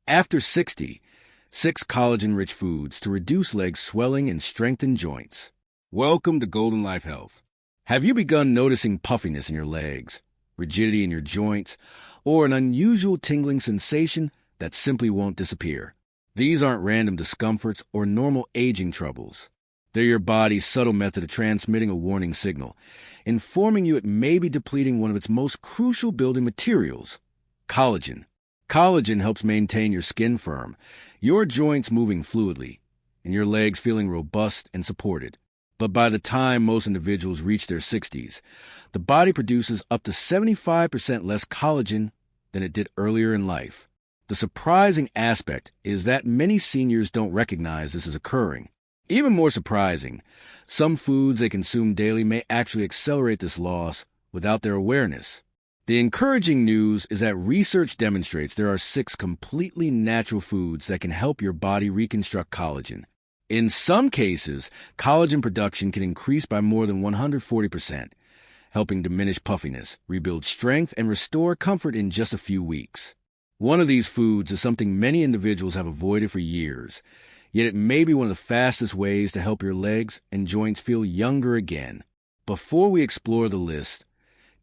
After 60, 6 collagen-rich foods to reduce leg swelling and strengthen joints. Welcome to Golden Life Health. Have you begun noticing puffiness in your legs, rigidity in your joints, or an unusual tingling sensation that simply won't disappear? These aren't random discomforts or normal aging troubles. They're your body's subtle method of transmitting a warning signal, informing you it may be depleting one of its most crucial building materials, collagen. Collagen helps maintain your skin firm, your joints moving fluidly, and your legs feeling robust and supported. But by the time most individuals reach their 60s, the body produces up to 75% less collagen than it did earlier in life. The surprising aspect is that many seniors don't recognize this is occurring. Even more surprising, some foods they consume daily may actually accelerate this loss without their awareness. The encouraging news is that research demonstrates there are 6 completely natural foods that can help your body reconstruct collagen. In some cases, collagen production can increase by more than 140%, helping diminish puffiness, rebuild strength, and restore comfort in just a few weeks. One of these foods is something many individuals have avoided for years, yet it may be one of the fastest ways to help your legs and joints feel younger again. Before we explore the list,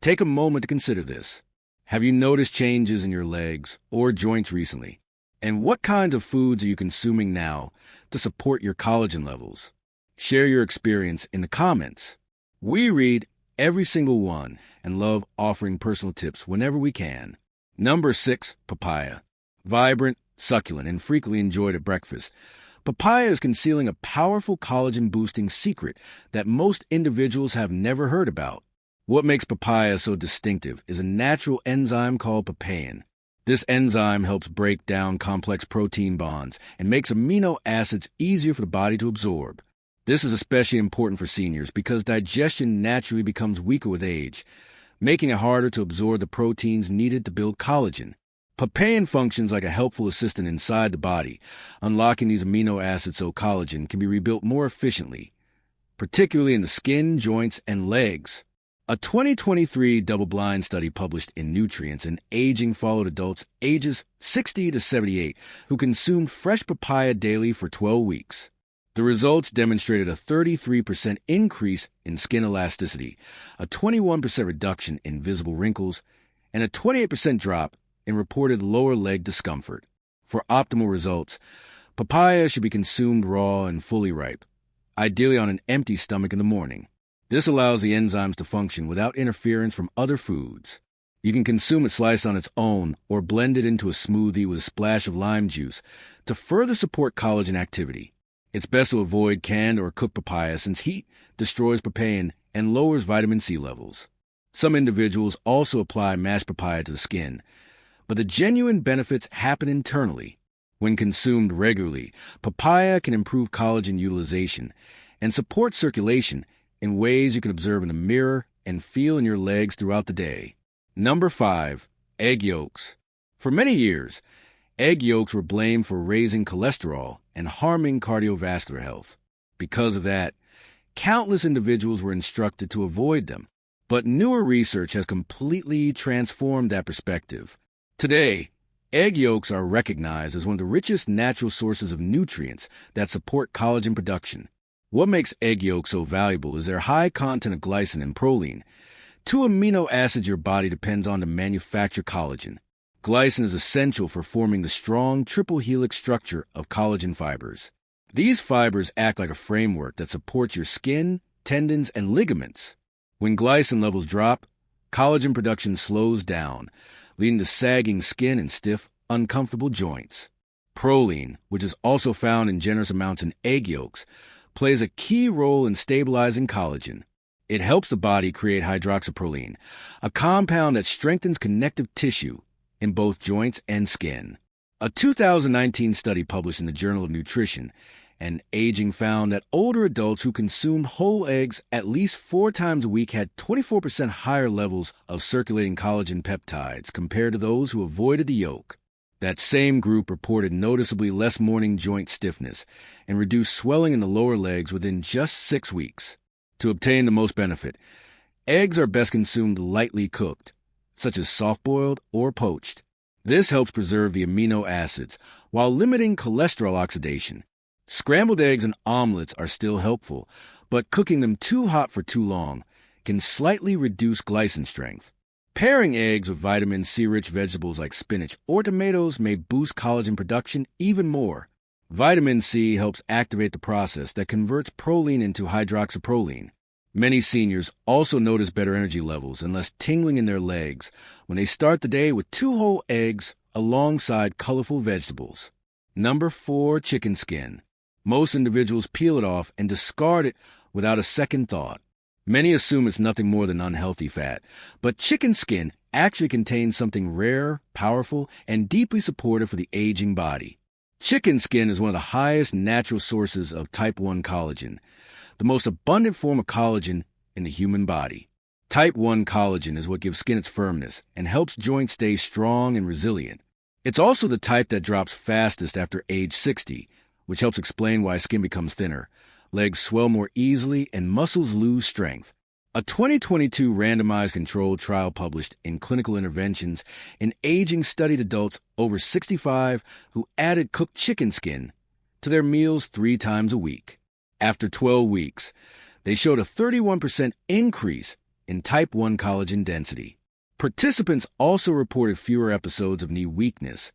take a moment to consider this. Have you noticed changes in your legs or joints recently? And what kinds of foods are you consuming now to support your collagen levels? Share your experience in the comments. We read every single one and love offering personal tips whenever we can. Number 6, papaya. Vibrant, succulent, and frequently enjoyed at breakfast, papaya is concealing a powerful collagen-boosting secret that most individuals have never heard about. What makes papaya so distinctive is a natural enzyme called papain. This enzyme helps break down complex protein bonds and makes amino acids easier for the body to absorb. This is especially important for seniors because digestion naturally becomes weaker with age, making it harder to absorb the proteins needed to build collagen. Papain functions like a helpful assistant inside the body, unlocking these amino acids so collagen can be rebuilt more efficiently, particularly in the skin, joints, and legs. A 2023 double-blind study published in Nutrients and Aging followed adults ages 60 to 78 who consumed fresh papaya daily for 12 weeks. The results demonstrated a 33% increase in skin elasticity, a 21% reduction in visible wrinkles, and a 28% drop in reported lower leg discomfort. For optimal results, papaya should be consumed raw and fully ripe, ideally on an empty stomach in the morning. This allows the enzymes to function without interference from other foods. You can consume it sliced on its own or blend it into a smoothie with a splash of lime juice to further support collagen activity. It's best to avoid canned or cooked papaya since heat destroys papain and lowers vitamin C levels. Some individuals also apply mashed papaya to the skin, but the genuine benefits happen internally. When consumed regularly, papaya can improve collagen utilization and support circulation in ways you can observe in the mirror and feel in your legs throughout the day. Number 5, egg yolks. For many years, egg yolks were blamed for raising cholesterol and harming cardiovascular health. Because of that, countless individuals were instructed to avoid them. But newer research has completely transformed that perspective. Today, egg yolks are recognized as one of the richest natural sources of nutrients that support collagen production. What makes egg yolks so valuable is their high content of glycine and proline, 2 amino acids your body depends on to manufacture collagen. Glycine is essential for forming the strong triple helix structure of collagen fibers. These fibers act like a framework that supports your skin, tendons, and ligaments. When glycine levels drop, collagen production slows down, leading to sagging skin and stiff, uncomfortable joints. Proline, which is also found in generous amounts in egg yolks, plays a key role in stabilizing collagen. It helps the body create hydroxyproline, a compound that strengthens connective tissue in both joints and skin. A 2019 study published in the Journal of Nutrition and Aging found that older adults who consumed whole eggs at least 4 times a week had 24% higher levels of circulating collagen peptides compared to those who avoided the yolk. That same group reported noticeably less morning joint stiffness and reduced swelling in the lower legs within just 6 weeks. To obtain the most benefit, eggs are best consumed lightly cooked, such as soft-boiled or poached. This helps preserve the amino acids while limiting cholesterol oxidation. Scrambled eggs and omelets are still helpful, but cooking them too hot for too long can slightly reduce glycine strength. Pairing eggs with vitamin C-rich vegetables like spinach or tomatoes may boost collagen production even more. Vitamin C helps activate the process that converts proline into hydroxyproline. Many seniors also notice better energy levels and less tingling in their legs when they start the day with 2 whole eggs alongside colorful vegetables. Number 4, chicken skin. Most individuals peel it off and discard it without a second thought. Many assume it's nothing more than unhealthy fat, but chicken skin actually contains something rare, powerful, and deeply supportive for the aging body. Chicken skin is one of the highest natural sources of type 1 collagen, the most abundant form of collagen in the human body. Type 1 collagen is what gives skin its firmness and helps joints stay strong and resilient. It's also the type that drops fastest after age 60, which helps explain why skin becomes thinner, legs swell more easily, and muscles lose strength. A 2022 randomized controlled trial published in Clinical Interventions in Aging studied adults over 65 who added cooked chicken skin to their meals 3 times a week. After 12 weeks, they showed a 31% increase in type 1 collagen density. Participants also reported fewer episodes of knee weakness,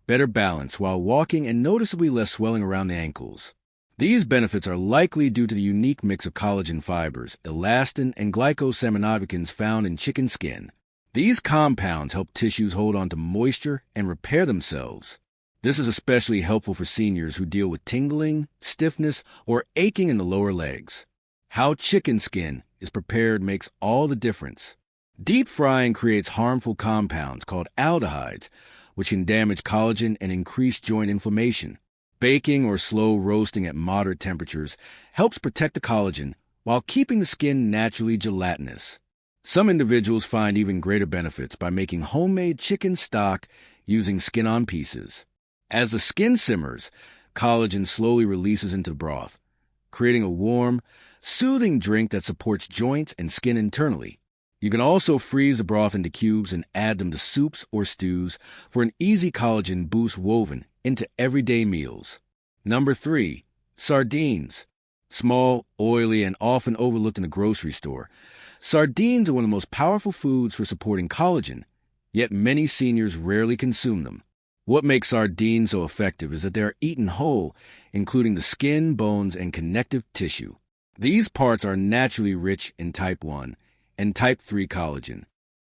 better balance while walking, and noticeably less swelling around the ankles. These benefits are likely due to the unique mix of collagen fibers, elastin, and glycosaminoglycans found in chicken skin. These compounds help tissues hold on to moisture and repair themselves. This is especially helpful for seniors who deal with tingling, stiffness, or aching in the lower legs. How chicken skin is prepared makes all the difference. Deep frying creates harmful compounds called aldehydes, which can damage collagen and increase joint inflammation. Baking or slow roasting at moderate temperatures helps protect the collagen while keeping the skin naturally gelatinous. Some individuals find even greater benefits by making homemade chicken stock using skin-on pieces. As the skin simmers, collagen slowly releases into the broth, creating a warm, soothing drink that supports joints and skin internally. You can also freeze the broth into cubes and add them to soups or stews for an easy collagen boost woven into everyday meals. Number 3, sardines. Small, oily, and often overlooked in the grocery store, sardines are one of the most powerful foods for supporting collagen, yet many seniors rarely consume them. What makes sardines so effective is that they are eaten whole, including the skin, bones, and connective tissue. These parts are naturally rich in type 1 and type 3 collagen.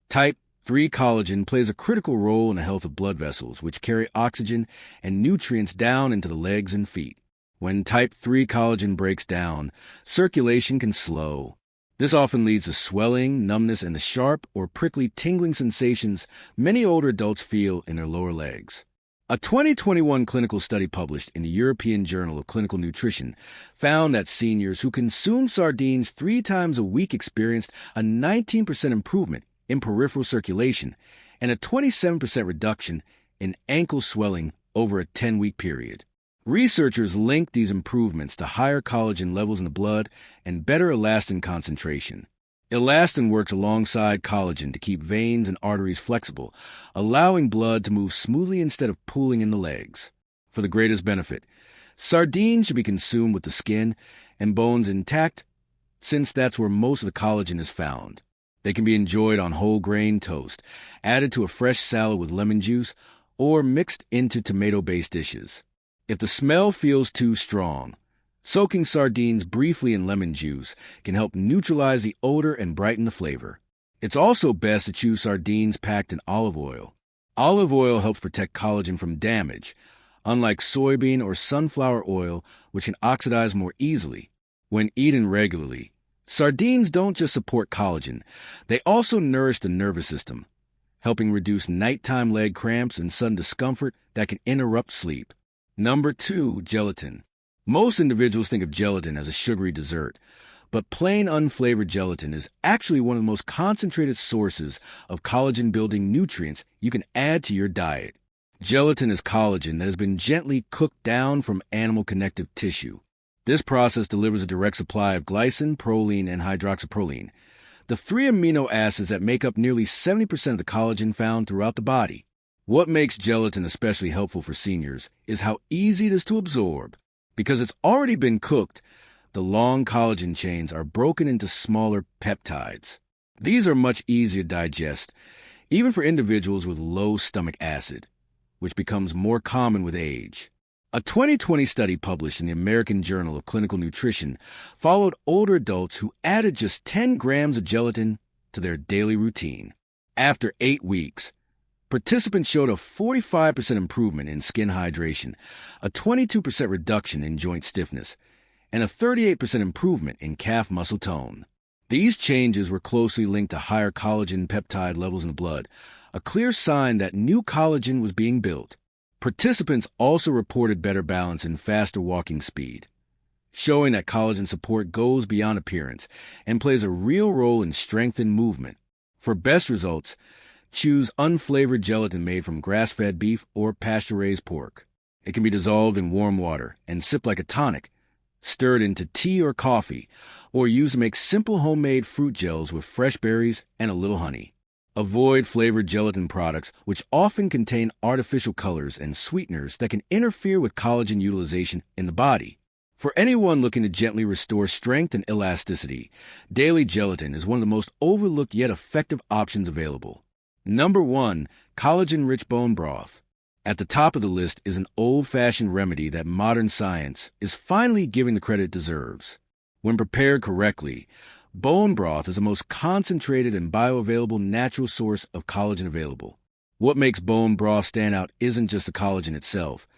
Type 3 collagen plays a critical role in the health of blood vessels, which carry oxygen and nutrients down into the legs and feet. When type 3 collagen breaks down, circulation can slow. This often leads to swelling, numbness, and the sharp or prickly tingling sensations many older adults feel in their lower legs. A 2021 clinical study published in the European Journal of Clinical Nutrition found that seniors who consumed sardines 3 times a week experienced a 19% improvement in peripheral circulation and a 27% reduction in ankle swelling over a 10-week period. Researchers linked these improvements to higher collagen levels in the blood and better elastin concentration. Elastin works alongside collagen to keep veins and arteries flexible, allowing blood to move smoothly instead of pooling in the legs. For the greatest benefit, sardines should be consumed with the skin and bones intact, since that's where most of the collagen is found. They can be enjoyed on whole grain toast, added to a fresh salad with lemon juice, or mixed into tomato-based dishes. If the smell feels too strong, soaking sardines briefly in lemon juice can help neutralize the odor and brighten the flavor. It's also best to choose sardines packed in olive oil. Olive oil helps protect collagen from damage, unlike soybean or sunflower oil, which can oxidize more easily. When eaten regularly, sardines don't just support collagen, they also nourish the nervous system, helping reduce nighttime leg cramps and sudden discomfort that can interrupt sleep. Number 2, gelatin. Most individuals think of gelatin as a sugary dessert, but plain unflavored gelatin is actually one of the most concentrated sources of collagen-building nutrients you can add to your diet. Gelatin is collagen that has been gently cooked down from animal connective tissue. This process delivers a direct supply of glycine, proline, and hydroxyproline, the 3 amino acids that make up nearly 70% of the collagen found throughout the body. What makes gelatin especially helpful for seniors is how easy it is to absorb. Because it's already been cooked, the long collagen chains are broken into smaller peptides. These are much easier to digest, even for individuals with low stomach acid, which becomes more common with age. A 2020 study published in the American Journal of Clinical Nutrition followed older adults who added just 10 grams of gelatin to their daily routine. After 8 weeks, participants showed a 45% improvement in skin hydration, a 22% reduction in joint stiffness, and a 38% improvement in calf muscle tone. These changes were closely linked to higher collagen peptide levels in the blood, a clear sign that new collagen was being built. Participants also reported better balance and faster walking speed, showing that collagen support goes beyond appearance and plays a real role in strength and movement. For best results, choose unflavored gelatin made from grass-fed beef or pasture-raised pork. It can be dissolved in warm water and sipped like a tonic, stirred into tea or coffee, or used to make simple homemade fruit gels with fresh berries and a little honey. Avoid flavored gelatin products, which often contain artificial colors and sweeteners that can interfere with collagen utilization in the body. For anyone looking to gently restore strength and elasticity, daily gelatin is one of the most overlooked yet effective options available. Number 1, collagen-rich bone broth. At the top of the list is an old-fashioned remedy that modern science is finally giving the credit it deserves. When prepared correctly, bone broth is the most concentrated and bioavailable natural source of collagen available. What makes bone broth stand out isn't just the collagen itself,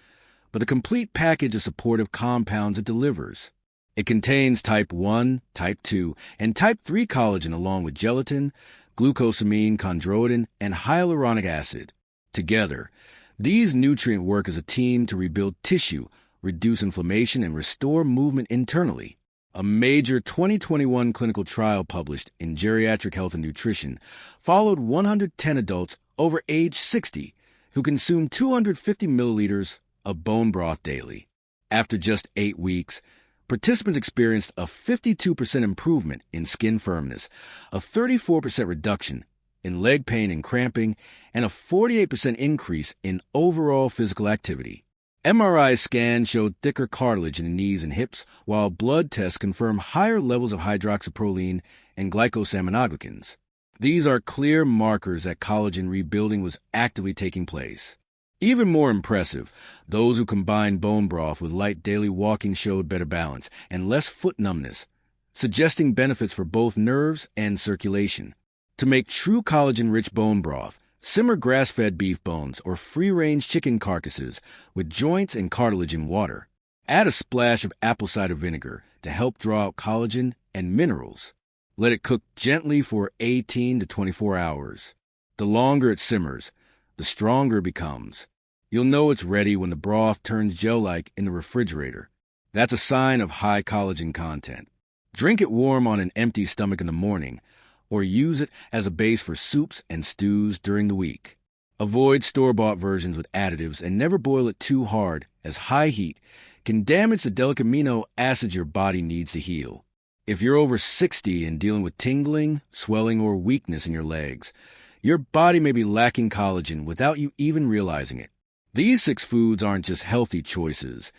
but the complete package of supportive compounds it delivers. It contains type 1, type 2, and type 3 collagen along with gelatin, glucosamine, chondroitin, and hyaluronic acid. Together, these nutrients work as a team to rebuild tissue, reduce inflammation, and restore movement internally. A major 2021 clinical trial published in Geriatric Health and Nutrition followed 110 adults over age 60 who consumed 250 milliliters of bone broth daily. After just 8 weeks, participants experienced a 52% improvement in skin firmness, a 34% reduction in leg pain and cramping, and a 48% increase in overall physical activity. MRI scans showed thicker cartilage in the knees and hips, while blood tests confirmed higher levels of hydroxyproline and glycosaminoglycans. These are clear markers that collagen rebuilding was actively taking place. Even more impressive, those who combined bone broth with light daily walking showed better balance and less foot numbness, suggesting benefits for both nerves and circulation. To make true collagen-rich bone broth, simmer grass-fed beef bones or free-range chicken carcasses with joints and cartilage in water. Add a splash of apple cider vinegar to help draw out collagen and minerals. Let it cook gently for 18 to 24 hours. The longer it simmers, the stronger it becomes. You'll know it's ready when the broth turns gel-like in the refrigerator. That's a sign of high collagen content. Drink it warm on an empty stomach in the morning, or use it as a base for soups and stews during the week. Avoid store-bought versions with additives and never boil it too hard, as high heat can damage the delicate amino acids your body needs to heal. If you're over 60 and dealing with tingling, swelling, or weakness in your legs, your body may be lacking collagen without you even realizing it. These 6 foods aren't just healthy choices.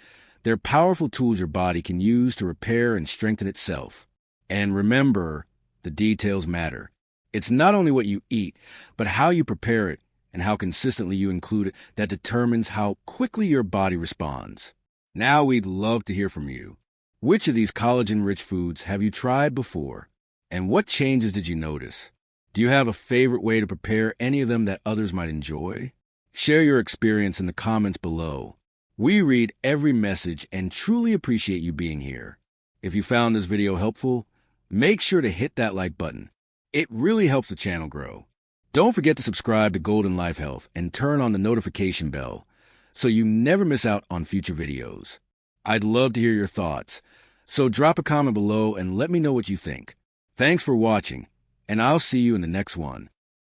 They're powerful tools your body can use to repair and strengthen itself. And remember, the details matter. It's not only what you eat, but how you prepare it and how consistently you include it that determines how quickly your body responds. Now we'd love to hear from you. Which of these collagen-rich foods have you tried before? And what changes did you notice? Do you have a favorite way to prepare any of them that others might enjoy? Share your experience in the comments below. We read every message and truly appreciate you being here. If you found this video helpful, make sure to hit that like button. It really helps the channel grow. Don't forget to subscribe to Golden Life Health and turn on the notification bell so you never miss out on future videos. I'd love to hear your thoughts, so drop a comment below and let me know what you think. Thanks for watching, and I'll see you in the next one.